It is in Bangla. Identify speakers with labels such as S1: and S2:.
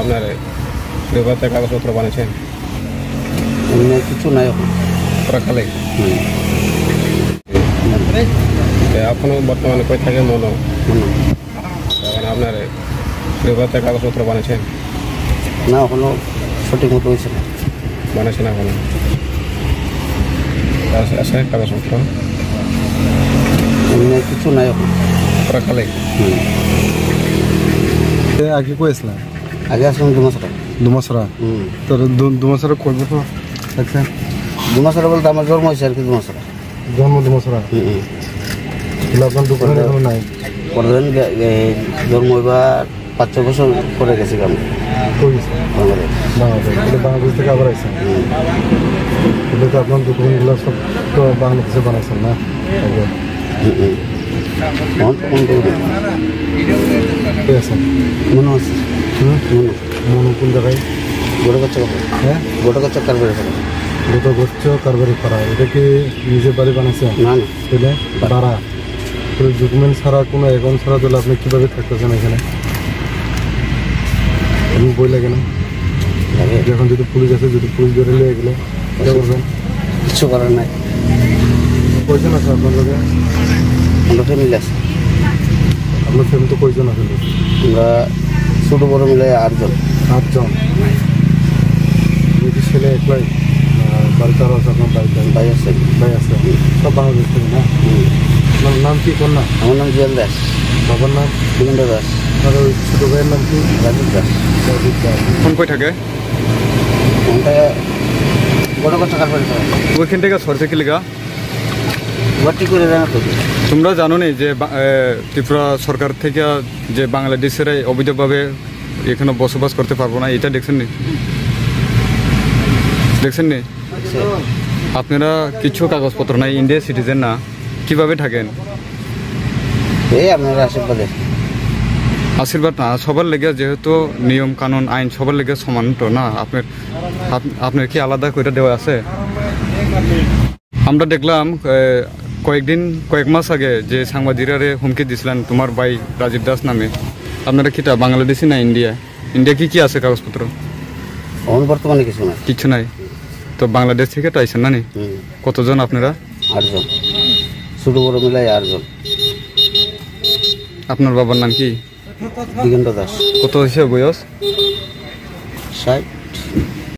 S1: আপনার বিবাহতে কাগজপত্র বানিয়েছেন?
S2: কিছু নাই এখন
S1: খালি এখন বর্তমানে কই থাকে মনো আপনার বিবাহতে কাগজপত্র বানিয়েছেন?
S2: না এখনো সঠিক মতো হয়েছে না,
S1: বানিয়েছেন এখনো আছে কাগজপত্র?
S2: কিছু নাই এখন
S1: খালি
S3: আগে কইছিলাম
S2: আগে আসলাম
S3: দুমাসরা তোর দুমাসরা কই বছর থাকছেন?
S2: দুমাসরা বলতে আমার জন্ম হয়েছে আর কি।
S3: জন্ম দুমাসরা আপনার দোকানে এখনো নাই?
S2: পরের জন্ম এবার 5-6 বছর পরে গেছি গ্রামে
S3: বাংলাদেশ থেকে আবার আইসেন। কিন্তু তো আপনার দোকানগুলো সব তো বাংলাদেশে বানাইছেন না?
S2: মনে হচ্ছে
S3: মনে কোন জায়গায়? হ্যাঁ
S2: গোটা কারবারি করা।
S3: গোটা গোচ্ছ কারবারি করা, এটা কি নিজের বাড়ি বানাইছেন?
S2: না না
S3: তাহলে ভাড়া ডকুমেন্ট ছাড়া কোনো অ্যাকাউন্ট ছাড়া তাহলে আপনি কীভাবে থাকতেছেন এখানে? আপনি বই লাগে না? যখন যদি পুলিশ আছে, যদি পুলিশ ধরে নিয়ে গেলে কী করবেন?
S2: কিছু করার নাই।
S3: কয়জন আছে আপনার লোকে?
S2: আমরা ফ্যামিলি আছে।
S3: আপনার ফ্যামিলি তো কয়জন আছে?
S2: আমরা ছোটো বড়ো মিলে 8 জন।
S3: 8 জন। যদি ছেলে একলাই বাড়িতে আরও আছে? আপনার বাড়িতে
S2: ভাই আছে।
S3: সব বাংলাদেশ থেকে না? আপনার নাম কি? কোন নাম?
S2: আমার নাম জুয়েল দাস।
S3: বাবার নাম?
S2: দিগেন্দ্র দাস।
S3: আর ওই ছোটো ভাইয়ের নাম কি?
S2: রাজীব দাস।
S1: কোন কই থাকে?
S2: গোটা কারবারি করা।
S1: ওইখান থেকে সরছে কি লিগা?
S2: ভর্তি করে জানা তো।
S1: তোমরা জানো নি যে ত্রিপুরা সরকার থেকে যে বাংলাদেশের অবৈধভাবে এখানে বসবাস করতে পারবো না, এটা দেখছেন নি? আপনারা কিছু কাগজপত্র নাই, ইন্ডিয়া সিটিজেন না, কিভাবে থাকেন?
S2: এই আপনারা
S1: আশীর্বাদ না সবার লেগে, যেহেতু নিয়ম কানুন আইন সবার লেগে সমান তো না। আপনার কি আলাদা করে দেওয়া আছে? আমরা দেখলাম কয়েক মাস আগে যে সাংবাদিকরা হুমকি দিছিলেন তোমার ভাই রাজীব দাস নামে। আপনারা কিটা বাংলাদেশি না ইন্ডিয়া কি আছে কাগজপত্র?
S2: বর্তমানে কিছু
S1: নাই। তো বাংলাদেশ থেকে তো আইসেন না নি? কতজন আপনারা?
S2: 8 জন। ছোটো বড় মিলাই 8 জন।
S1: আপনার বাবার নাম কি?
S2: দিগেন্দ্র দাস।
S1: কত হয়েছে বয়স?
S2: 60।